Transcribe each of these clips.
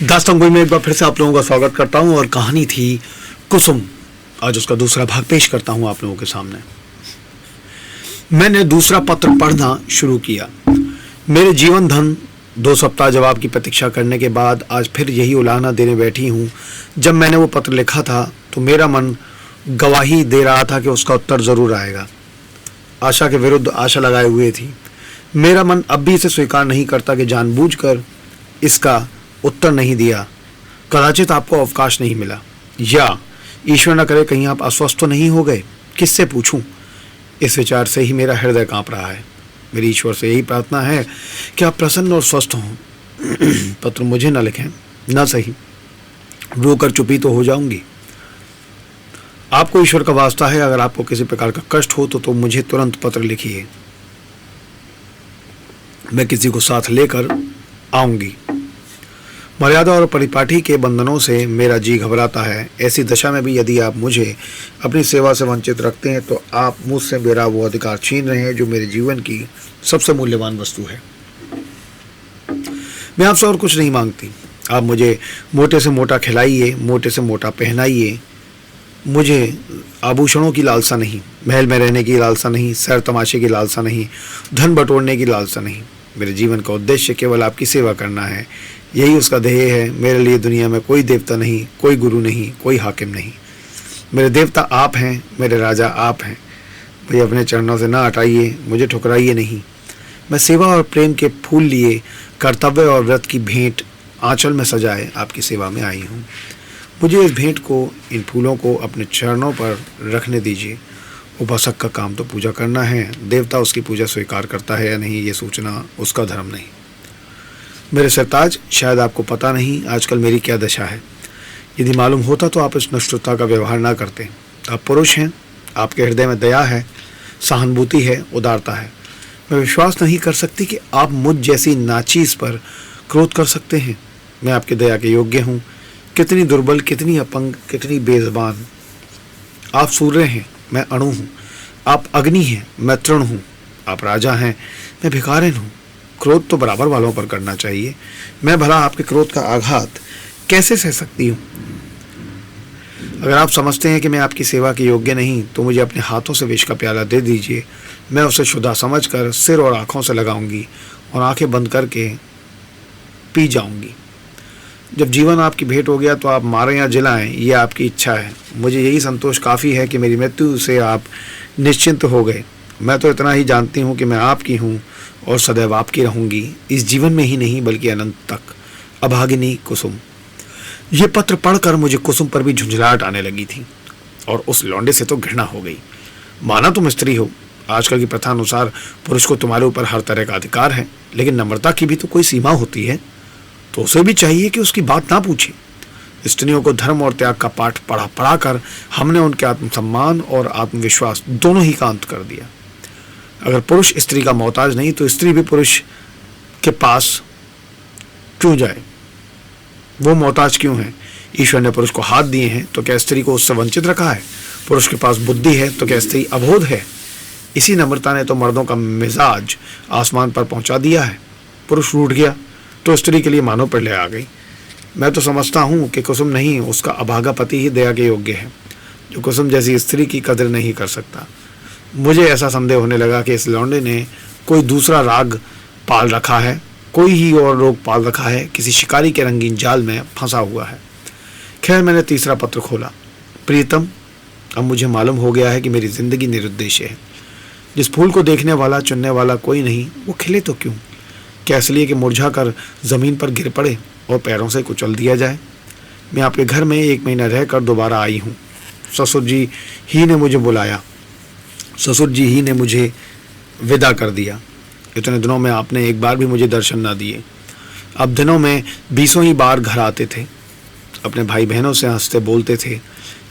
दास्तान गोई में एक बार फिर से आप लोगों का स्वागत करता हूं और कहानी थी कुसुम। आज उसका दूसरा भाग पेश करता हूं आप लोगों के सामने। मैंने दूसरा पत्र पढ़ना शुरू किया। मेरे जीवन धन 2 सप्ताह जवाब की प्रतीक्षा करने के बाद आज फिर यही उलाहना देने बैठी हूं। जब मैंने वो पत्र लिखा था तो मेरा मन गवाही दे रहा था कि उसका उत्तर जरूर आएगा। आशा के विरुद्ध आशा लगाए हुए थी। मेरा मन अब भी इसे स्वीकार नहीं करता कि जानबूझकर इसका उत्तर नहीं दिया। कदाचित आपको अवकाश नहीं मिला, या ईश्वर न करे कहीं आप अस्वस्थ तो नहीं हो गए। किससे पूछूं? इस विचार से ही मेरा हृदय कांप रहा है। मेरी ईश्वर से यही प्रार्थना है कि आप प्रसन्न और स्वस्थ हों। पत्र मुझे न लिखें, न सही, रोकर चुपी तो हो जाऊंगी। आपको ईश्वर का वास्ता है, अगर आपको किसी प्रकार का कष्ट हो तो मुझे तुरंत पत्र लिखिए। मैं किसी को साथ लेकर आऊंगी। मर्यादा और परिपाटी के बंधनों से मेरा जी घबराता है। ऐसी दशा में भी यदि आप मुझे अपनी सेवा से वंचित रखते हैं तो आप मुझसे मेरा वो अधिकार छीन रहे हैं जो मेरे जीवन की सबसे मूल्यवान वस्तु है। मैं आपसे और कुछ नहीं मांगती। आप मुझे मोटे से मोटा खिलाइए, मोटे से मोटा पहनाइए। मुझे आभूषणों की लालसा नहीं, महल में रहने की लालसा नहीं, सैर तमाशे की लालसा नहीं, धन बटोरने की लालसा नहीं। मेरे जीवन का उद्देश्य केवल आपकी सेवा करना है। यही उसका ध्येय है। मेरे लिए दुनिया में कोई देवता नहीं, कोई गुरु नहीं, कोई हाकिम नहीं। मेरे देवता आप हैं, मेरे राजा आप हैं। भाई अपने चरणों से ना हटाइए, मुझे ठुकराइए नहीं। मैं सेवा और प्रेम के फूल लिए कर्तव्य और व्रत की भेंट आंचल में सजाए आपकी सेवा में आई हूँ। मुझे इस भेंट को, इन फूलों को अपने चरणों पर रखने दीजिए। उपासक का काम तो पूजा करना है। देवता उसकी पूजा स्वीकार करता है या नहीं, ये सोचना उसका धर्म नहीं। मेरे सरताज, शायद आपको पता नहीं आजकल मेरी क्या दशा है। यदि मालूम होता तो आप इस नष्टता का व्यवहार ना करते। आप पुरुष हैं, आपके हृदय में दया है, सहानुभूति है, उदारता है। मैं विश्वास नहीं कर सकती कि आप मुझ जैसी नाचीज पर क्रोध कर सकते हैं। मैं आपकी दया के योग्य हूँ। कितनी दुर्बल, कितनी अपंग, कितनी बेज़बान। आप सूर्य हैं, मैं अणु हूँ। आप अग्नि हैं, मैं तृण हूँ। आप राजा हैं, मैं भिखारिन हूँ। क्रोध तो बराबर वालों पर करना चाहिए। मैं भला आपके क्रोध का आघात कैसे सह सकती हूँ? अगर आप समझते हैं कि मैं आपकी सेवा के योग्य नहीं तो मुझे अपने हाथों से विष का प्याला दे दीजिए। मैं उसे शुद्धा समझकर सिर और आंखों से लगाऊंगी और आंखें बंद करके पी जाऊंगी। जब जीवन आपकी भेंट हो गया तो आप मारें या जलाएं, ये आपकी इच्छा है। मुझे यही संतोष काफ़ी है कि मेरी मृत्यु से आप निश्चिंत हो गए। मैं तो इतना ही जानती हूँ कि मैं आपकी हूँ और सदैव आपकी रहूंगी, इस जीवन में ही नहीं बल्कि अनंत तक। अभागिनी कुसुम। ये पत्र पढ़कर मुझे कुसुम पर भी झुंझलाहट आने लगी थी और उस लौंडे से तो घृणा हो गई। माना तुम स्त्री हो, आजकल की प्रथा अनुसार पुरुष को तुम्हारे ऊपर हर तरह का अधिकार है, लेकिन नम्रता की भी तो कोई सीमा होती है। तो उसे भी चाहिए कि उसकी बात ना पूछे। स्त्रियों को धर्म और त्याग का पाठ पढ़ा कर हमने उनके आत्मसम्मान और आत्मविश्वास दोनों ही का अंत कर दिया। अगर पुरुष स्त्री का मोहताज नहीं तो स्त्री भी पुरुष के पास क्यों जाए? वो मोहताज क्यों है? ईश्वर ने पुरुष को हाथ दिए हैं तो क्या स्त्री को उससे वंचित रखा है? पुरुष के पास बुद्धि है तो क्या स्त्री अबोध है? इसी नम्रता ने तो मर्दों का मिजाज आसमान पर पहुंचा दिया है। पुरुष रूठ गया तो स्त्री के लिए मानो प्रलय आ गई। मैं तो समझता हूँ कि कुसुम नहीं, उसका अभागा पति ही दया के योग्य है, जो कुसुम जैसी स्त्री की कदर नहीं कर सकता। मुझे ऐसा संदेह होने लगा कि इस लौंडे ने कोई दूसरा राग पाल रखा है, कोई ही और रोग पाल रखा है, किसी शिकारी के रंगीन जाल में फंसा हुआ है। खैर, मैंने तीसरा पत्र खोला। प्रियतम, अब मुझे मालूम हो गया है कि मेरी जिंदगी निरुद्देश्य है। जिस फूल को देखने वाला, चुनने वाला कोई नहीं, वो खिले तो क्यों? क्या इसलिए कि मुरझा कर जमीन पर गिर पड़े और पैरों से कुचल दिया जाए? मैं आपके घर में 1 महीना रहकर दोबारा आई हूँ। ससुर जी ही ने मुझे बुलाया, ससुर जी ही ने मुझे विदा कर दिया। इतने दिनों में आपने एक बार भी मुझे दर्शन ना दिए। अब दिनों में 20 ही बार घर आते थे, अपने भाई बहनों से हंसते बोलते थे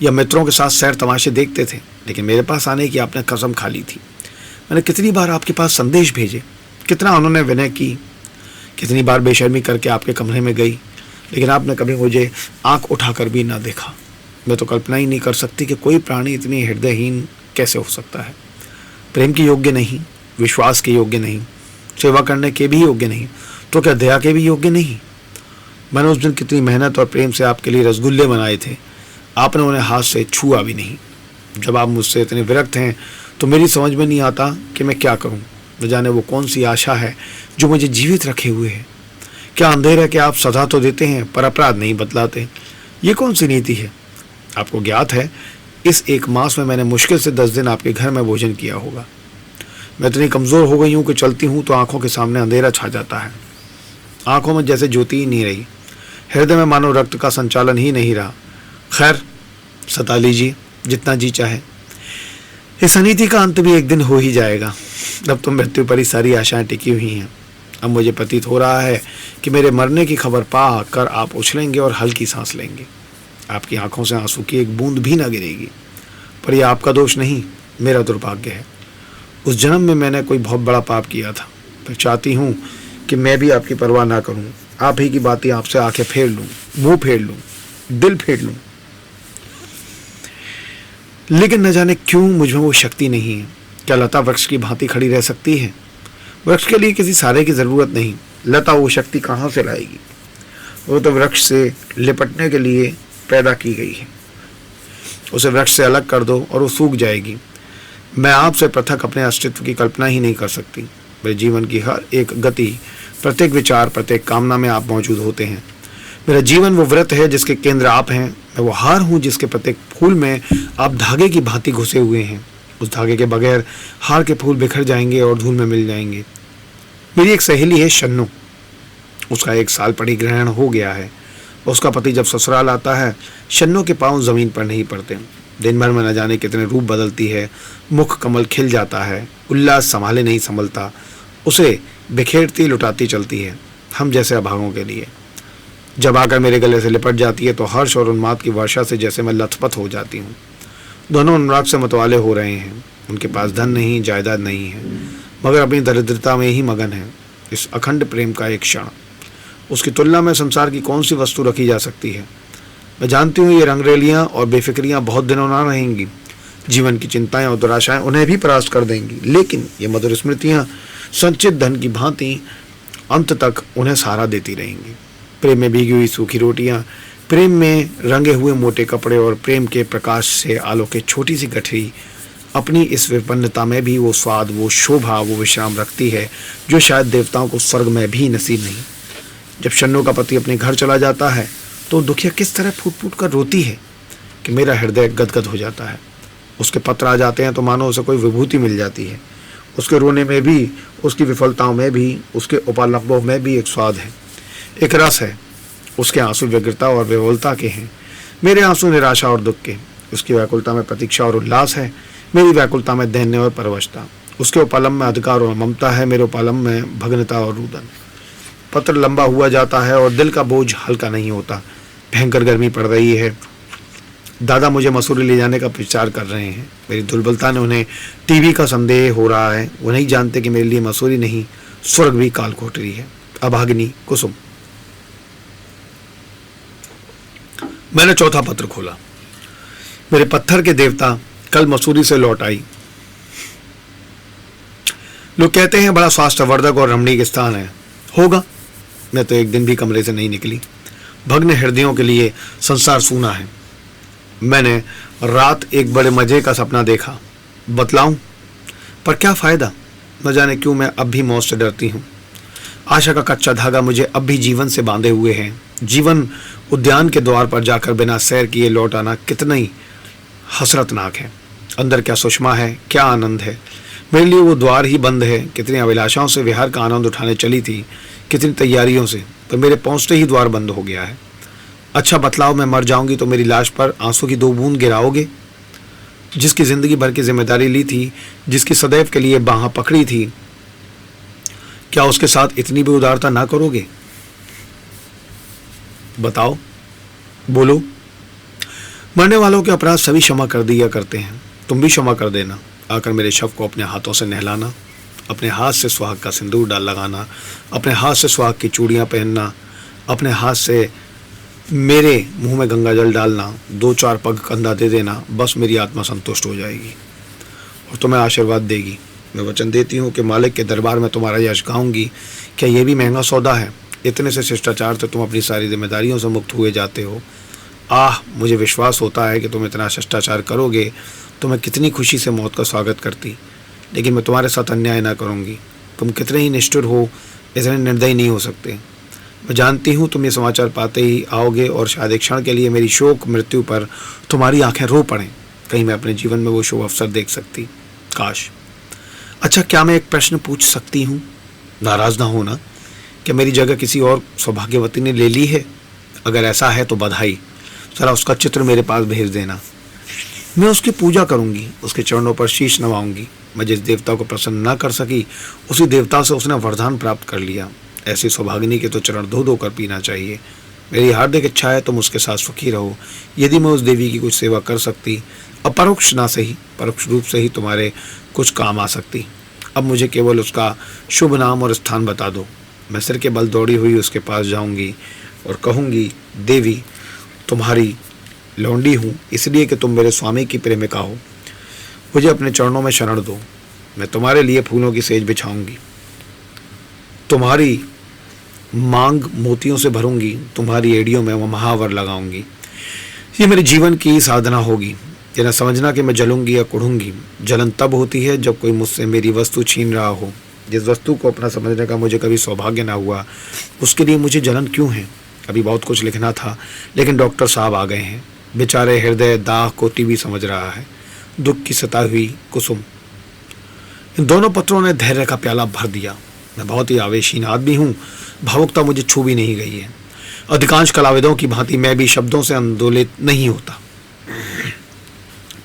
या मित्रों के साथ सैर तमाशे देखते थे, लेकिन मेरे पास आने की आपने कसम खा ली थी। मैंने कितनी बार आपके पास संदेश भेजे, कितना उन्होंने विनय की, कितनी बार बेशर्मी करके आपके कमरे में गई, लेकिन आपने कभी मुझे आंख उठाकर भी ना देखा। मैं तो कल्पना ही नहीं कर सकती कि कोई प्राणी इतनी हृदयहीन कैसे हो सकता है। प्रेम के योग्य नहीं, विश्वास के योग्य नहीं, सेवा करने के भी योग्य नहीं, तो क्या दया के भी योग्य नहीं? मैंने उस दिन कितनी मेहनत और प्रेम से आपके लिए रसगुल्ले बनाए थे, आपने उन्हें हाथ से छुआ भी नहीं। जब आप मुझसे इतने विरक्त हैं तो मेरी समझ में नहीं आता कि मैं क्या करूं। न जाने वो कौन सी आशा है जो मुझे जीवित रखे हुए है। क्या अंधेर है कि आप सजा तो देते हैं पर अपराध नहीं बतलाते? ये कौन सी नीति है? आपको ज्ञात है इस 1 मास में मैंने मुश्किल से 10 दिन आपके घर में भोजन किया होगा। मैं इतनी कमज़ोर हो गई हूँ कि चलती हूँ तो आंखों के सामने अंधेरा छा जाता है। आंखों में जैसे ज्योति ही नहीं रही, हृदय में मानो रक्त का संचालन ही नहीं रहा। खैर, सता लीजिए जितना जी चाहे, इस अनीति का अंत भी एक दिन हो ही जाएगा। अब तो मृत्यु पर ही सारी आशाएं टिकी हुई हैं। अब मुझे प्रतीत हो रहा है कि मेरे मरने की खबर पा कर आप उछलेंगे और हल्की सांस लेंगे। आपकी आंखों से आंसू की एक बूंद भी न गिरेगी। पर यह आपका दोष नहीं, मेरा दुर्भाग्य है। उस जन्म में मैंने कोई बहुत बड़ा पाप किया था। मैं चाहती हूँ कि मैं भी आपकी परवाह ना करूँ, आप ही की बातें आपसे आंखें फेर लूँ, मुंह फेर लूँ, दिल फेर लूँ। लेकिन न जाने क्यों मुझ में वो शक्ति नहीं है। क्या लता वृक्ष की भांति खड़ी रह सकती है? वृक्ष के लिए किसी सहारे की जरूरत नहीं। लता वो शक्ति कहाँ से लाएगी? वो तो वृक्ष से लिपटने के लिए पैदा की गई है। उसे वृक्ष से अलग कर दो और वो सूख जाएगी। मैं आपसे पृथक अपने अस्तित्व की कल्पना ही नहीं कर सकती। मेरे जीवन की हर एक गति, प्रत्येक विचार, प्रत्येक कामना में आप मौजूद होते हैं। मेरा जीवन वो व्रत है जिसके केंद्र आप हैं। मैं वो हार हूँ जिसके प्रत्येक फूल में आप धागे की भांति घुसे हुए हैं। उस धागे के बगैर हार के फूल बिखर जाएंगे और धूल में मिल जाएंगे। मेरी एक सहेली है शन्नू, उसका 1 साल परिग्रहण हो गया है। उसका पति जब ससुराल आता है, शन्नू के पांव जमीन पर नहीं पड़ते। दिन भर में न जाने कितने रूप बदलती है। मुख कमल खिल जाता है, उल्लास संभाले नहीं संभलता, उसे बिखेरती लुटाती चलती है, हम जैसे अभागों के लिए। जब आकर मेरे गले से लिपट जाती है तो हर्ष और उन्माद की वर्षा से जैसे मैं लथपथ हो जाती हूँ। दोनों अनुराग से मतवाले हो रहे हैं। उनके पास धन नहीं, जायदाद नहीं है, मगर अपनी दरिद्रता में ही मगन है। इस अखंड प्रेम का एक क्षण, उसकी तुलना में संसार की कौन सी वस्तु रखी जा सकती है? मैं जानती हूँ ये रंगरेलियाँ और बेफिक्रियाँ बहुत दिनों ना रहेंगी। जीवन की चिंताएं और दुराशाएं उन्हें भी परास्त कर देंगी, लेकिन ये मधुर स्मृतियाँ संचित धन की भांति अंत तक उन्हें सहारा देती रहेंगी। प्रेम में भीगी हुई सूखी रोटियाँ, प्रेम में रंगे हुए मोटे कपड़े और प्रेम के प्रकाश से आलोकित छोटी सी गठरी अपनी इस विपन्नता में भी वो स्वाद, वो शोभा, वो विश्राम रखती है जो शायद देवताओं को स्वर्ग में भी नसीब नहीं। जब शन्नू का पति अपने घर चला जाता है तो दुखिया किस तरह फूट फूट कर रोती है कि मेरा हृदय गदगद हो जाता है। उसके पत्र आ जाते हैं तो मानो उसे कोई विभूति मिल जाती है। उसके रोने में भी, उसकी विफलताओं में भी, उसके उपालंबों में भी एक स्वाद है, एक रस है। उसके आंसू व्यग्रता और विवलता के हैं, मेरे आंसू निराशा और दुख के। उसकी व्याकुलता में प्रतीक्षा और उल्लास है, मेरी व्याकुलता में दैन्य और परवशता। उसके उपालंब में अधिकार और ममता है, मेरे उपालंब में भग्नता और रुदन। पत्र लंबा हुआ जाता है और दिल का बोझ हल्का नहीं होता। भयंकर गर्मी पड़ रही है। दादा मुझे मसूरी ले जाने का विचार कर रहे हैं। मेरी दुर्बलता ने उन्हें टीवी का संदेह हो रहा है। वो नहीं जानते कि मेरे लिए मसूरी नहीं, स्वर्ग भी काल कोठरी है। अभागिनी कुसुम। मैंने चौथा पत्र खोला। मेरे पत्थर के देवता कल मसूरी से लौट आई। लोग कहते हैं बड़ा स्वास्थ्यवर्धक और रमणीक स्थान है। होगा, मैं तो एक दिन भी कमरे से नहीं निकली। भग्न हृदयों के लिए संसार सूना है। मैंने रात एक बड़े मजे का सपना देखा, बतलाऊं? पर क्या फायदा, न जाने क्यों मैं अब भी मौत से डरती हूँ। आशा का कच्चा धागा मुझे अब भी जीवन से बांधे हुए है। जीवन उद्यान के द्वार पर जाकर बिना सैर किए लौट आना कितना ही हसरतनाक है। अंदर क्या सुषमा है, क्या आनंद है। मेरे लिए वो द्वार ही बंद है। कितनी अभिलाषाओं से विहार का आनंद उठाने चली थी, कितनी तैयारियों से, पर मेरे पहुंचते ही द्वार बंद हो गया है। अच्छा बतलाओ, मैं मर जाऊंगी तो मेरी लाश पर आंसू की 2 बूंद गिराओगे? जिसकी जिंदगी भर की जिम्मेदारी ली थी, जिसकी सदैव के लिए बाह पकड़ी थी, क्या उसके साथ इतनी भी उदारता ना करोगे? बताओ, बोलो। मरने वालों के अपराध सभी क्षमा कर दिया करते हैं। तुम भी क्षमा कर देना। आकर मेरे शव को अपने हाथों से नहलाना, अपने हाथ से सुहाग का सिंदूर डाल लगाना, अपने हाथ से सुहाग की चूड़ियाँ पहनना, अपने हाथ से मेरे मुंह में गंगा जल डालना, 2-4 पग कंधा दे देना, बस मेरी आत्मा संतुष्ट हो जाएगी और तुम्हें आशीर्वाद देगी। मैं वचन देती हूँ कि मालिक के दरबार में तुम्हारा यश गाऊंगी। क्या ये भी महंगा सौदा है? इतने से शिष्टाचार से तुम अपनी सारी जिम्मेदारियों से मुक्त हुए जाते हो। मुझे विश्वास होता है कि तुम इतना शिष्टाचार करोगे तो मैं कितनी खुशी से मौत का स्वागत करती, लेकिन मैं तुम्हारे साथ अन्याय ना करूँगी। तुम कितने ही निष्ठुर हो, इतने निर्दयी नहीं हो सकते। मैं जानती हूँ तुम ये समाचार पाते ही आओगे और शायद एक क्षण के लिए मेरी शोक मृत्यु पर तुम्हारी आंखें रो पड़ें। कहीं मैं अपने जीवन में वो शुभ अवसर देख सकती, काश। अच्छा, क्या मैं एक प्रश्न पूछ सकती हूँ? नाराज ना होना। क्या मेरी जगह किसी और सौभाग्यवती ने ले ली है? अगर ऐसा है तो बधाई। जरा उसका चित्र मेरे पास भेज देना। मैं उसकी पूजा करूंगी, उसके चरणों पर शीश नवाऊंगी। मैं जिस देवता को प्रसन्न न कर सकी, उसी देवता से उसने वरदान प्राप्त कर लिया। ऐसी सौभागिनी के तो चरण धो धो कर पीना चाहिए। मेरी हार्दिक इच्छा है तुम उसके साथ सुखी रहो। यदि मैं उस देवी की कुछ सेवा कर सकती, अपरोक्ष ना सही परोक्ष रूप से ही तुम्हारे कुछ काम आ सकती। अब मुझे केवल उसका शुभ नाम और स्थान बता दो। मैं सिर के बल दौड़ी हुई उसके पास जाऊंगी और कहूंगी, देवी, तुम्हारी लौंडी हूँ इसलिए कि तुम मेरे स्वामी की प्रेमिका हो। मुझे अपने चरणों में शरण दो। मैं तुम्हारे लिए फूलों की सेज बिछाऊंगी, तुम्हारी मांग मोतियों से भरूंगी, तुम्हारी एड़ियों में वो महावर लगाऊंगी। ये मेरे जीवन की साधना होगी। ये न समझना कि मैं जलूंगी या कुढ़ूंगी। जलन तब होती है जब कोई मुझसे मेरी वस्तु छीन रहा हो। जिस वस्तु को अपना समझने का मुझे कभी सौभाग्य ना हुआ, उसके लिए मुझे जलन क्यों है? अभी बहुत कुछ लिखना था, लेकिन डॉक्टर साहब आ गए हैं। बेचारे हृदय दाह को टीबी समझ रहा है। दुख की सताई हुई कुसुम। इन दोनों पत्रों ने धैर्य का प्याला भर दिया। मैं बहुत ही आवेशीन आदमी हूँ। भावुकता मुझे छू भी नहीं गई है। अधिकांश कलाविदों की भांति मैं भी शब्दों से आंदोलित नहीं होता।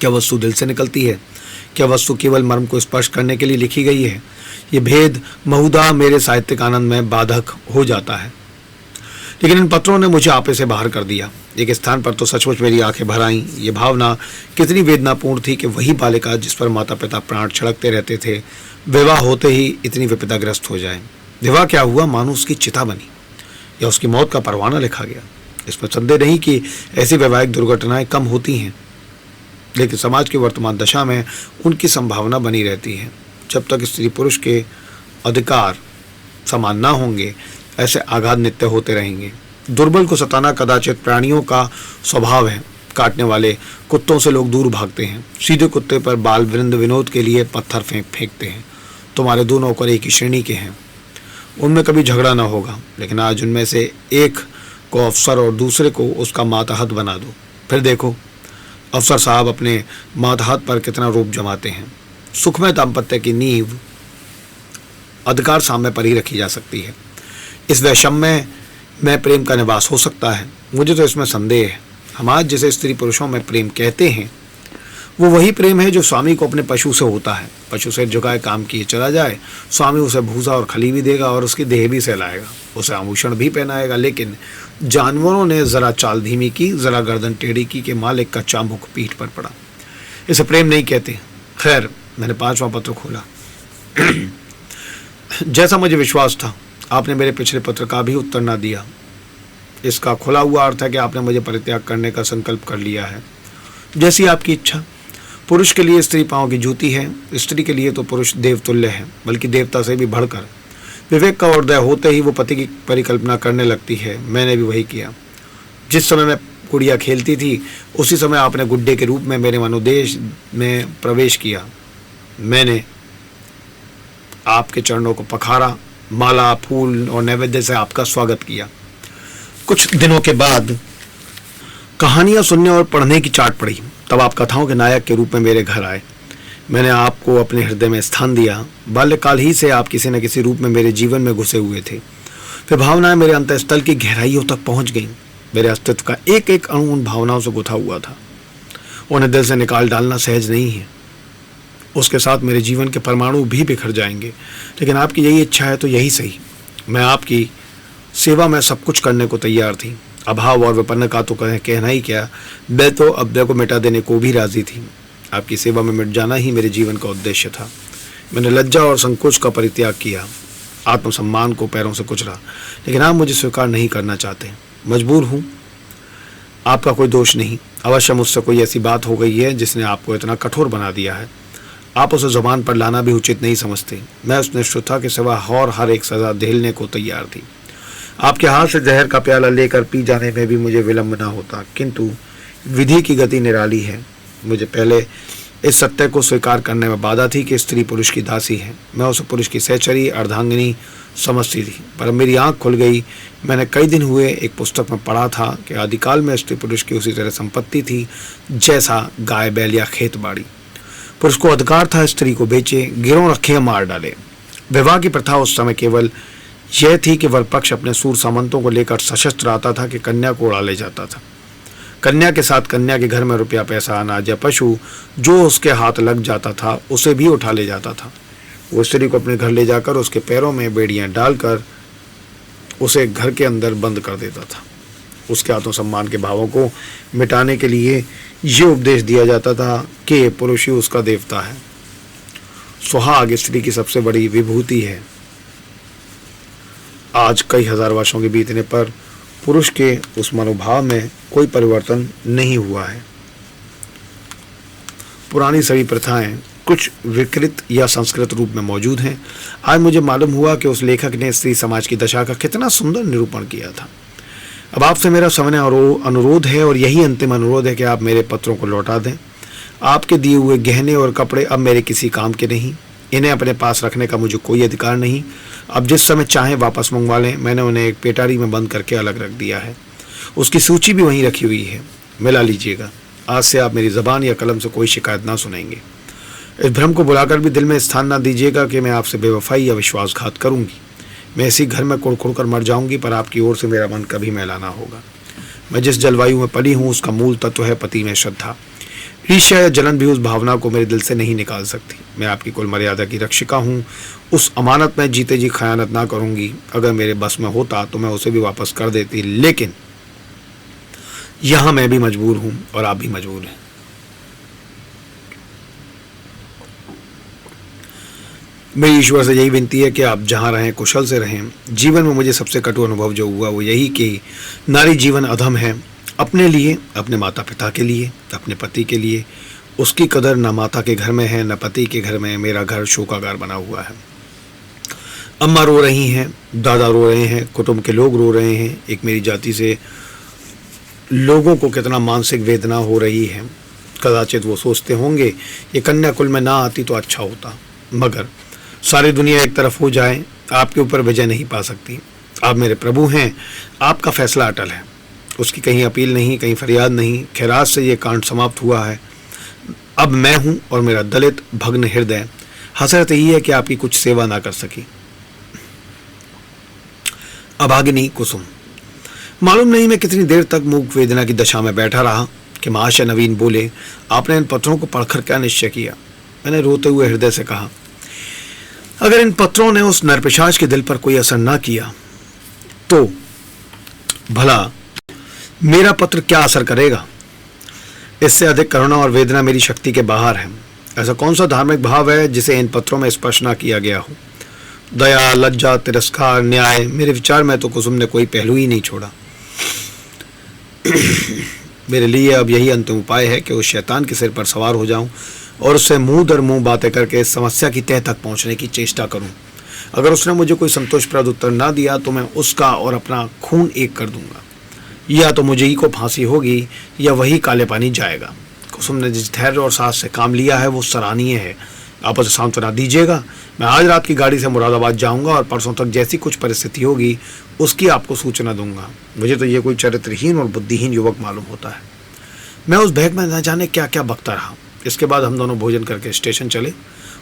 क्या वस्तु दिल से निकलती है? क्या वस्तु केवल मर्म को स्पर्श करने के लिए लिखी गई है? ये भेद बहुधा मेरे साहित्यिक आनंद में बाधक हो जाता है, लेकिन इन पत्रों ने मुझे आपे से बाहर कर दिया। एक स्थान पर तो सचमुच मेरी आंखें भर आईं। ये भावना कितनी वेदनापूर्ण थी कि वही बालिका जिस पर माता पिता प्राण छिड़कते रहते थे, विवाह होते ही इतनी विपदाग्रस्त हो जाए। विवाह क्या हुआ, मानो उसकी चिता बनी या उसकी मौत का परवाना लिखा गया। इसमें संदेह नहीं कि ऐसी वैवाहिक दुर्घटनाएं कम होती हैं, लेकिन समाज की वर्तमान दशा में उनकी संभावना बनी रहती है। जब तक स्त्री पुरुष के अधिकार समान ना होंगे, ऐसे आघात नित्य होते रहेंगे। दुर्बल को सताना कदाचित प्राणियों का स्वभाव है। काटने वाले कुत्तों से लोग दूर भागते हैं। सीधे कुत्ते पर बाल वृंद विनोद के लिए पत्थर फेंकते हैं। तुम्हारे दो नौकर एक ही श्रेणी के हैं, उनमें कभी झगड़ा ना होगा, लेकिन आज उनमें से एक को अफसर और दूसरे को उसका मातहत बना दो। फिर देखो अफसर साहब अपने मातहत पर कितना रूप जमाते हैं। सुखमय दाम्पत्य की नींव अधिकार साम्य पर ही रखी जा सकती है। इस वैषम्य में प्रेम का निवास हो सकता है, मुझे तो इसमें संदेह है। हम आज जिसे स्त्री पुरुषों में प्रेम कहते हैं, वो वही प्रेम है जो स्वामी को अपने पशु से होता है। पशु से झुकाए काम किए चला जाए, स्वामी उसे भूसा और खली भी देगा और उसकी देह भी सहलाएगा, उसे आभूषण भी पहनाएगा। लेकिन जानवरों ने जरा चाल धीमी की, जरा गर्दन टेढ़ी की कि मालिक का चाबुक पीठ पर पड़ा। इसे प्रेम नहीं कहते। खैर, मैंने 5वां पत्र खोला। जैसा मुझे विश्वास था, आपने मेरे पिछले पत्र का भी उत्तर ना दिया। इसका खुला हुआ अर्थ है कि आपने मुझे परित्याग करने का संकल्प कर लिया है। जैसी आपकी इच्छा। पुरुष के लिए स्त्री पांव की जूती है, स्त्री के लिए तो पुरुष देवतुल्य है, बल्कि देवता से भी बढ़कर। विवेक का उदय होते ही वो पति की परिकल्पना करने लगती है। मैंने भी वही किया। जिस समय मैं गुड़िया खेलती थी, उसी समय आपने गुड्डे के रूप में मेरे मनोदेश में प्रवेश किया। मैंने आपके चरणों को पखारा, माला, फूल और नैवेद्य से आपका स्वागत किया। कुछ दिनों के बाद कहानियां सुनने और पढ़ने की चाट पड़ी। तब आप कथाओं के नायक के रूप में मेरे घर आए। मैंने आपको अपने हृदय में स्थान दिया। बाल्यकाल ही से आप किसी न किसी रूप में मेरे जीवन में घुसे हुए थे। फिर भावनाएं मेरे अंतःस्थल की गहराइयों तक पहुंच गईं। मेरे अस्तित्व का एक एक अणु उन भावनाओं से गुथा हुआ था। उन्हें दिल से निकाल डालना सहज नहीं है। उसके साथ मेरे जीवन के परमाणु भी बिखर जाएंगे, लेकिन आपकी यही इच्छा है तो यही सही। मैं आपकी सेवा में सब कुछ करने को तैयार थी। अभाव और विपन्न का तो कहना ही क्या, मैं तो अव्यय को मिटा देने को भी राजी थी। आपकी सेवा में मिट जाना ही मेरे जीवन का उद्देश्य था। मैंने लज्जा और संकोच का परित्याग किया, आत्मसम्मान को पैरों से कुचला, लेकिन आप मुझे स्वीकार नहीं करना चाहते। मजबूर हूँ। आपका कोई दोष नहीं। अवश्य मुझसे कोई ऐसी बात हो गई है जिसने आपको इतना कठोर बना दिया है। आप उसे जुबान पर लाना भी उचित नहीं समझते। मैं उस निष्ठुरता के सिवा और हर एक सजा झेलने को तैयार थी। आपके हाथ से जहर का प्याला लेकर पी जाने में भी मुझे विलंब न होता, किंतु विधि की गति निराली है। मुझे पहले इस सत्य को स्वीकार करने में बाधा थी कि स्त्री पुरुष की दासी है। मैं उसे पुरुष की सहचरी अर्धांगिनी समझती थी, पर मेरी आंख खुल गई। मैंने कई दिन हुए एक पुस्तक में पढ़ा था कि आदिकाल में स्त्री पुरुष की उसी तरह संपत्ति थी जैसा गाय बैल या खेत बाड़ी। पुरुष को अधिकार था स्त्री को बेचे, गिरोह रखे, मार डाले। विवाह की प्रथा उस समय केवल यह थी कि वर पक्ष अपने सूर सामंतों को लेकर सशस्त्र आता था कि कन्या को उड़ा ले जाता था। कन्या के साथ कन्या के घर में रुपया पैसा अनाज या पशु जो उसके हाथ लग जाता था उसे भी उठा ले जाता था। वो स्त्री को अपने घर ले जाकर उसके पैरों में बेड़ियां डालकर उसे घर के अंदर बंद कर देता था। उसके आत्मसम्मान के भावों को मिटाने के लिए ये उपदेश दिया जाता था कि पुरुष ही उसका देवता है। सुहाग स्त्री की सबसे बड़ी विभूति है। आज कई हजार वर्षों के बीतने पर पुरुष के उस मनोभाव में कोई परिवर्तन नहीं हुआ है। पुरानी सभी प्रथाएं कुछ विकृत या संस्कृत रूप में मौजूद हैं। आज मुझे मालूम हुआ कि उस लेखक ने स्त्री समाज की दशा का कितना सुंदर निरूपण किया था। अब आपसे मेरा सविनय अनुरोध है, और यही अंतिम अनुरोध है कि आप मेरे पत्रों को लौटा दें। आपके दिए हुए गहने और कपड़े अब मेरे किसी काम के नहीं। इन्हें अपने पास रखने का मुझे कोई अधिकार नहीं। अब जिस समय चाहें वापस मंगवा लें। मैंने उन्हें एक पेटारी में बंद करके अलग रख दिया है। उसकी सूची भी वहीं रखी हुई है, मिला लीजिएगा। आज से आप मेरी ज़बान या कलम से कोई शिकायत ना सुनेंगे। इस भ्रम को बुलाकर भी दिल में स्थान ना दीजिएगा कि मैं आपसे बेवफाई या विश्वासघात करूंगी। मैं इसी घर में कुड़ कर मर जाऊंगी, पर आपकी ओर से मेरा मन कभी मैला ना होगा। मैं जिस जलवायु में पली हूँ उसका मूल तत्व है पति में श्रद्धा। ईर्ष्या या जलन भी उस भावना को मेरे दिल से नहीं निकाल सकती। मैं आपकी कुल मर्यादा की रक्षिका हूँ। उस अमानत में जीते जी खयानत ना करूंगी। अगर मेरे बस में होता तो मैं उसे भी वापस कर देती, लेकिन यहां मैं भी मजबूर हूं और आप भी मजबूर हैं। मेरी ईश्वर से यही विनती है कि आप जहां रहें कुशल से रहें। जीवन में मुझे सबसे कटु अनुभव जो हुआ वो यही कि नारी जीवन अधम है। अपने लिए, अपने माता पिता के लिए, अपने पति के लिए उसकी कदर न माता के घर में है न पति के घर में। मेरा घर शोकागार बना हुआ है। अम्मा रो रही हैं, दादा रो रहे हैं, कुटुंब के लोग रो रहे हैं। एक मेरी जाति से लोगों को कितना मानसिक वेदना हो रही है। कदाचित वो सोचते होंगे ये कन्या कुल में ना आती तो अच्छा होता, मगर सारी दुनिया एक तरफ हो जाए आपके ऊपर विजय नहीं पा सकती। आप मेरे प्रभु हैं, आपका फैसला अटल है। उसकी कहीं अपील नहीं, कहीं फरियाद नहीं। खैरात से ये कांड समाप्त हुआ है। अब मैं हूं और मेरा दलित भग्न हृदय। हसरत यही है कि आपकी कुछ सेवा ना कर सकी। अभागिनी कुसुम। मालूम नहीं मैं कितनी देर तक मूक वेदना की दशा में बैठा रहा कि महाशय नवीन बोले, आपने इन पत्रों को पढ़कर क्या निश्चय किया? मैंने रोते हुए हृदय से कहा, अगर इन पत्रों ने उस नरपिशाच के दिल पर कोई असर ना किया तो भला मेरा पत्र क्या असर करेगा? इससे अधिक करुणा और वेदना मेरी शक्ति के बाहर है। ऐसा कौन सा धार्मिक भाव है जिसे इन पत्रों में स्पर्श ना किया गया हो? दया, लज्जा, तिरस्कार, न्याय, मेरे विचार में तो कुसुम ने कोई पहलू ही नहीं छोड़ा। मेरे लिए अब यही अंतिम उपाय है कि उस शैतान के सिर पर सवार हो जाऊं और उससे मुंह दर मुंह बातें करके इस समस्या की तह तक पहुंचने की चेष्टा करूं। अगर उसने मुझे कोई संतोषप्रद उत्तर ना दिया तो मैं उसका और अपना खून एक कर दूंगा। या तो मुझे ही को फांसी होगी या वही काले पानी जाएगा। कुसुम ने जिस धैर्य और साहस से काम लिया है वो सराहनीय है। आप उसे सांत्वना दीजिएगा। मैं आज रात की गाड़ी से मुरादाबाद जाऊंगा और परसों तक जैसी कुछ परिस्थिति होगी उसकी आपको सूचना दूंगा। मुझे तो ये कोई चरित्रहीन और बुद्धिहीन युवक मालूम होता है। मैं उस बैग में न जाने क्या क्या बकता रहा। इसके बाद हम दोनों भोजन करके स्टेशन चले।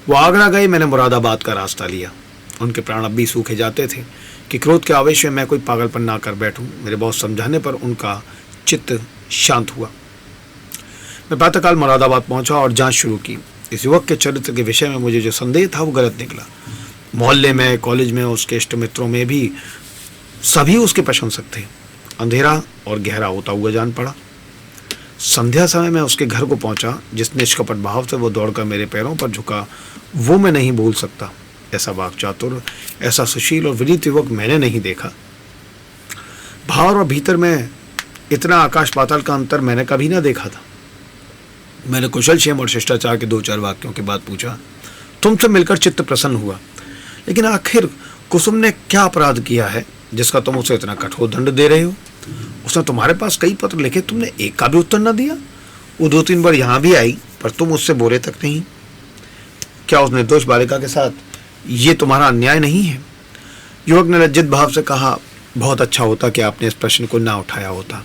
वो आगरा गए, मैंने मुरादाबाद का रास्ता लिया। उनके प्राण अब भी सूखे जाते थे कि क्रोध के आवेश में मैं कोई पागलपन ना कर बैठूं। मेरे बहुत समझाने पर उनका चित्त शांत हुआ। मैं प्रातःकाल मुरादाबाद पहुंचा और जांच शुरू की। इस युवक के चरित्र के विषय में मुझे जो संदेह था वो गलत निकला। मोहल्ले में, कॉलेज में, उसके इष्ट मित्रों में भी सभी उसके प्रशंसक थे। अंधेरा और गहरा होता हुआ जान पड़ा। संध्या समय में उसके घर को पहुंचा। जिस निष्कपट भाव से वो दौड़कर मेरे पैरों पर झुका वो मैं नहीं भूल सकता। ऐसा वाक चातुर, ऐसा सुशील और विनीत युवक मैंने नहीं देखा। बाहर और भीतर में इतना आकाश पाताल का अंतर मैंने कभी ना देखा था। मैंने कुशल क्षेम और शिष्टाचार के 2-4 वाक्यों के बाद पूछा, तुमसे मिलकर चित्त प्रसन्न हुआ, लेकिन आखिर कुसुम ने क्या अपराध किया है जिसका तुम उसे इतना कठोर दंड दे रहे हो? उसने तुम्हारे पास कई पत्र लिखे, तुमने एक का भी उत्तर न दिया। वो 2-3 बार यहाँ भी आई, पर तुम उससे बोले तक नहीं। क्या उस निर्दोष बालिका के साथ ये तुम्हारा अन्याय नहीं है? युवक ने लज्जित भाव से कहा, बहुत अच्छा होता कि आपने इस प्रश्न को ना उठाया होता।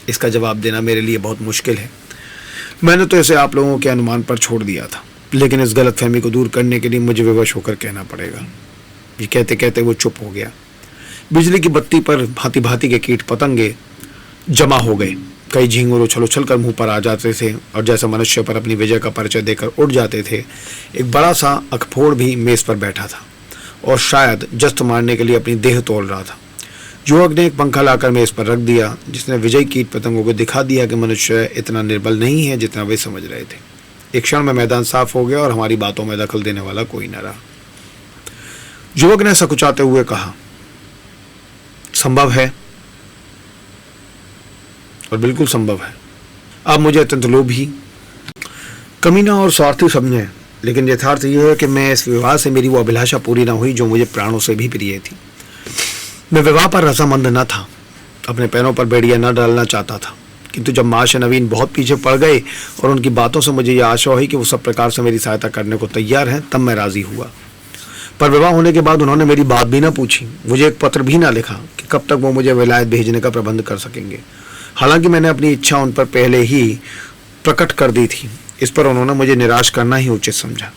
इसका जवाब देना मेरे लिए बहुत मुश्किल है। मैंने तो इसे आप लोगों के अनुमान पर छोड़ दिया था, लेकिन इस गलतफहमी को दूर करने के लिए मुझे विवश होकर कहना पड़ेगा। ये कहते कहते वो चुप हो गया। बिजली की बत्ती पर भांति भांति के कीट पतंगे जमा हो गए। कई झींगुर उछल उछल कर मुंह पर आ जाते थे और जैसे मनुष्य पर अपनी विजय का परिचय देकर उड़ जाते थे। एक बड़ा सा अखफोड़ भी मेज पर बैठा था और शायद जस्त मारने के लिए अपनी देह तोड़ रहा था। युवक ने एक पंखा लाकर मेज पर रख दिया, जिसने विजयी कीट पतंगों को दिखा दिया कि मनुष्य इतना निर्बल नहीं है जितना वे समझ रहे थे। एक क्षण में मैदान साफ हो गया और हमारी बातों में दखल देने वाला कोई न रहा। युवक ने सकुचाते हुए कहा, संभव है, और बिल्कुल संभव है। आप मुझे अत्यंत लोभी, कमीना और स्वार्थी समझे, लेकिन यथार्थ यह है कि मैं इस विवाह से मेरी वो अभिलाषा पूरी न हुई जो मुझे प्राणों से भी प्रिय थी। मैं विवाह पर रजामंद न था, अपने पैरों पर बेड़ियां न डालना चाहता था, किंतु जब माश नवीन बहुत पीछे पड़ गए और उनकी बातों से मुझे यह आशा हुई कि वो सब प्रकार से मेरी सहायता करने को तैयार हैं, तब मैं राजी हुआ। पर विवाह होने के बाद उन्होंने मेरी बात भी ना पूछी, मुझे एक पत्र भी ना लिखा कि कब तक वो मुझे विलायत भेजने का प्रबंध कर सकेंगे। हालांकि मैंने अपनी इच्छा उन पर पहले ही प्रकट कर दी थी। इस पर उन्होंने मुझे निराश करना ही उचित समझा।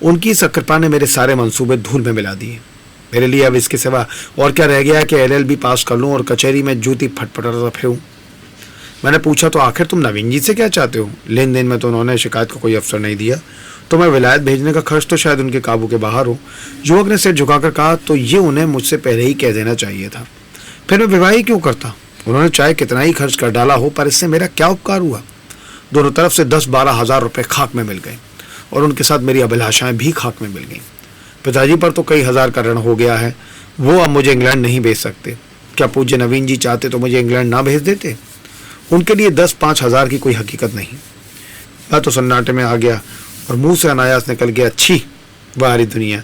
उनकी इस कृपा ने मेरे सारे मंसूबे धूल में मिला दिए। मेरे लिए अब इसके सिवा और क्या रह गया कि LLB पास कर लूं और कचहरी में जूती फटफटाता फिरूं। मैंने पूछा, तो आखिर तुम नवीन जी से क्या चाहते हो? लेन देन में तो उन्होंने शिकायत का कोई अवसर नहीं दिया, तो मैं विलायत भेजने का खर्च तो शायद उनके काबू के बाहर हो। युवक ने सिर झुकाकर कहा, तो ये उन्हें मुझसे पहले ही कह देना चाहिए था, फिर मैं विवाह ही क्यों करता? उन्होंने चाहे कितना ही खर्च कर डाला हो, पर इससे मेरा क्या उपकार हुआ? दोनों तरफ से 10-12 हजार रुपए खाक में मिल गए और उनके साथ मेरी अभिलाषाएं भी खाक में मिल गईं। पिताजी पर तो कई हजार का ऋण हो गया है, वो अब मुझे इंग्लैंड नहीं भेज सकते। क्या पूज्य नवीन जी चाहते तो मुझे इंग्लैंड ना भेज देते? उनके लिए 10-5 हजार की कोई हकीकत नहीं। मैं तो सन्नाटे में आ गया और मुंह से अनायास निकल गया, अच्छी वाह री दुनिया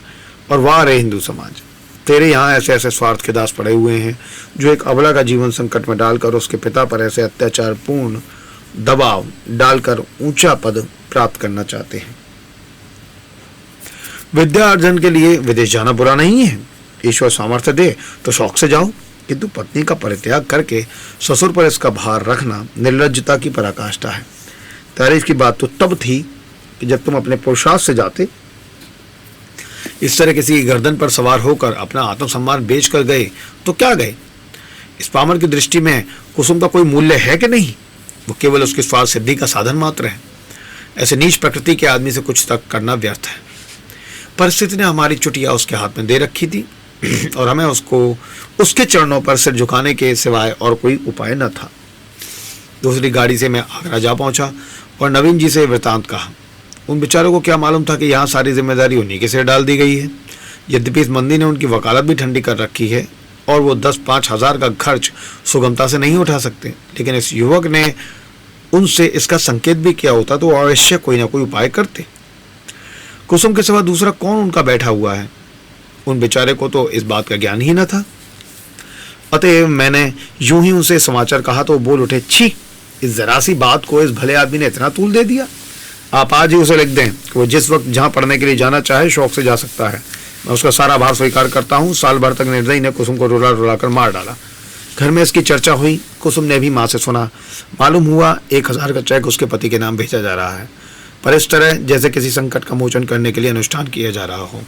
और वाह रे हिंदू समाज। तेरे यहाँ ऐसे ऐसे स्वार्थ के दास पड़े हुए हैं जो एक अबला का जीवन संकट में डालकर उसके पिता पर ऐसे अत्याचारपूर्ण दबाव डालकर ऊंचा पद प्राप्त करना चाहते हैं। विद्या अर्जन के लिए विदेश जाना बुरा नहीं है, ईश्वर सामर्थ्य दे तो शौक से जाओ, किंतु पत्नी का परित्याग करके ससुर पर इसका भार रखना निर्लज्जता की पराकाष्ठा है। तारीफ की बात तो तब थी कि जब तुम अपने पुरुषार्थ से जाते। इस तरह किसी की गर्दन पर सवार होकर अपना आत्मसम्मान बेच कर गए तो क्या गए? इस पामर की दृष्टि में कुसुम का कोई मूल्य है कि नहीं? वो केवल उसकी स्वार्थ सिद्धि का साधन मात्र है। ऐसे नीच प्रकृति के आदमी से कुछ तक करना व्यर्थ है। परिस्थिति ने हमारी चुटिया उसके हाथ में दे रखी थी और हमें उसको उसके चरणों पर सिर झुकाने के सिवाय और कोई उपाय न था। दूसरी गाड़ी से मैं आगरा जा पहुंचा और नवीन जी से वृतांत कहा। उन बेचारों को क्या मालूम था कि यहाँ सारी जिम्मेदारी उन्हीं के सिर डाल दी गई है। यद्यपि इस मंदी ने उनकी वकालत भी ठंडी कर रखी है और वो 10-5 हजार का खर्च सुगमता से नहीं उठा सकते, लेकिन इस युवक ने उनसे इसका संकेत भी किया होता तो अवश्य कोई ना कोई उपाय करते। कुसुम के सिवा दूसरा कौन उनका बैठा हुआ है? उन बेचारे को तो इस बात का ज्ञान ही न था। अतएव मैंने यूं ही उनसे समाचार कहा तो बोल उठे, छी, इस जरा सी बात को इस भले आदमी ने इतना तूल दे दिया। आप आज ही उसे लिख दें कि वो जिस वक्त जहां पढ़ने के लिए जाना चाहे शौक से जा सकता है। मैं उसका सारा भार स्वीकार करता हूँ। साल भर तक निर्दयी ने कुसुम को रुला रुला कर मार डाला। घर में इसकी चर्चा हुई। कुसुम ने भी माँ से सुना। मालूम हुआ 1000 का चेक उसके पति के नाम भेजा जा रहा है, पर इस तरह जैसे किसी संकट का मोचन करने के लिए अनुष्ठान किया जा रहा हो।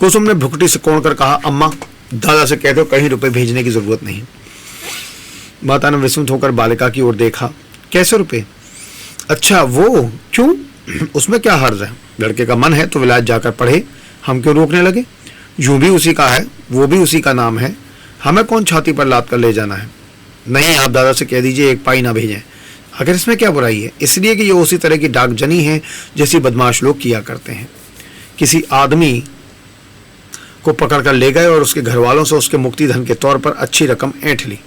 कुसुम ने भुकटी से कोण कर कहा, अम्मा, दादा से कह दो कहीं रुपए भेजने की जरूरत नहीं। माता ने विस्मित होकर बालिका की ओर देखा। कैसे रुपए? अच्छा वो, क्यों? उसमें क्या हर्ज है? लड़के का मन है तो विलायत जाकर पढ़े, हम क्यों रोकने लगे? यूं भी उसी का है, वो भी उसी का नाम है, हमें कौन छाती पर लाद कर ले जाना है? नहीं, आप दादा से कह दीजिए 1 पाई ना भेजें। अगर इसमें क्या बुराई है? इसलिए कि ये उसी तरह की डाकजनी है जैसी बदमाश लोग किया करते हैं। किसी आदमी को पकड़ कर ले गए और उसके घर वालों से उसके मुक्ति धन के तौर पर अच्छी रकम ऐंठ ली।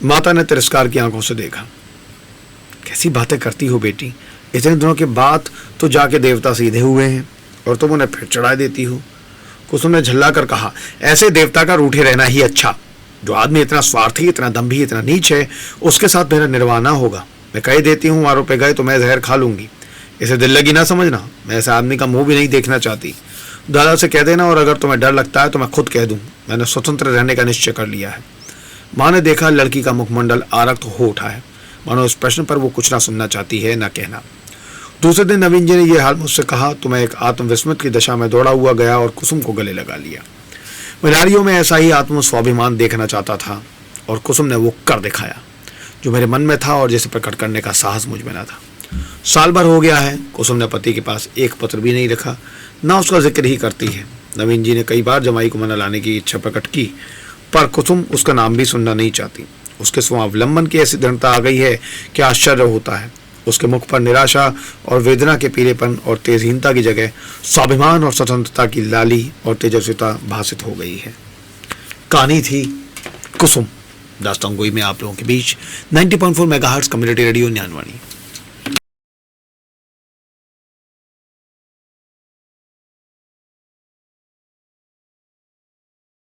माता ने तिरस्कार की आंखों से देखा। कैसी बातें करती हो बेटी, इतने दिनों के बाद तो जाके देवता सीधे हुए हैं और तुम उन्हें फिर चढ़ा देती हो। कुसुम ने झल्ला कर कहा, ऐसे देवता का रूठे रहना ही अच्छा। जो आदमी इतना स्वार्थी, इतना दम्भी, इतना नीच है, उसके साथ मेरा निर्वाह ना होगा। मैं कह देती हूँ, आरोप पे गए तो मैं जहर खा लूंगी। इसे दिल लगी ना समझना, मैं ऐसे आदमी का मुंह भी नहीं देखना चाहती। दादा से कह देना, और अगर तुम्हें डर लगता है तो मैं खुद कह दूं। मैंने स्वतंत्र रहने का निश्चय कर लिया है। माँ ने देखा लड़की का मुखमंडल आरक्त हो उठा है, मानो इस प्रश्न पर वो कुछ ना सुनना चाहती है ना कहना। दूसरे दिन नवीन जी ने यह हाल मुझसे कहा तो मैं एक आत्मविस्मृत की दशा में दौड़ा हुआ गया और कुसुम को गले लगा लिया। मैं नारियों में ऐसा ही आत्म स्वाभिमान देखना चाहता था और कुसुम ने वो कर दिखाया जो मेरे मन में था और जिसे प्रकट करने का साहस मुझ में न था। साल भर हो गया है, कुसुम ने पति के पास एक पत्र भी नहीं रखा, ना उसका जिक्र ही करती है। नवीन जी ने कई बार जमाई को मना लाने की इच्छा प्रकट की, पर कुसुम उसका नाम भी सुनना नहीं चाहती। उसके स्वावलंबन की ऐसी दृढ़ता आ गई है कि आश्चर्य होता है। उसके मुख पर निराशा और वेदना के पीलेपन और तेजहीनता की जगह स्वाभिमान और स्वतंत्रता की लाली और तेजस्विता भासित हो गई है। कहानी थी कुसुम। दास्तान गोई में आप लोगों के बीच 90.4 मेगाहर्ट्ज कम्युनिटी रेडियो ज्ञानवाणी।